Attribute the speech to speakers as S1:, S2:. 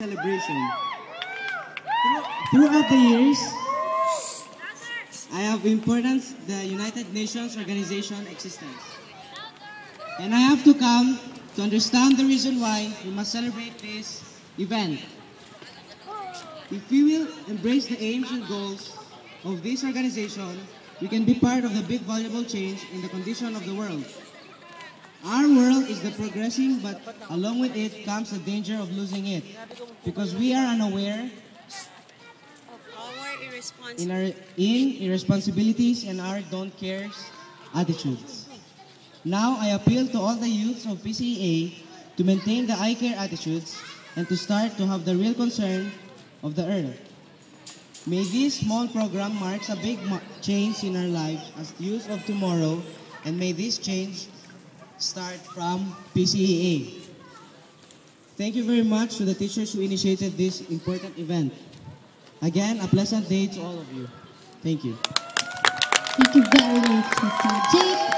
S1: celebration. Throughout the years, I have importance the United Nations organization existence. And I have to come to understand the reason why we must celebrate this event. If we will embrace the aims and goals of this organization, we can be part of the big valuable change in the condition of the world. Our world is the progressing, but along with it comes the danger of losing it, because we are unaware in our irresponsibilities and our don't cares attitudes. Now I appeal to all the youths of PCEA to maintain the I care attitudes and to start to have the real concern of the earth. May this small program marks a big change in our lives as youth of tomorrow, and may this change start from PCEA. Thank you very much to the teachers who initiated this important event. Again, a pleasant day to all of you. Thank you.
S2: Thank you very much, Mr. Jake.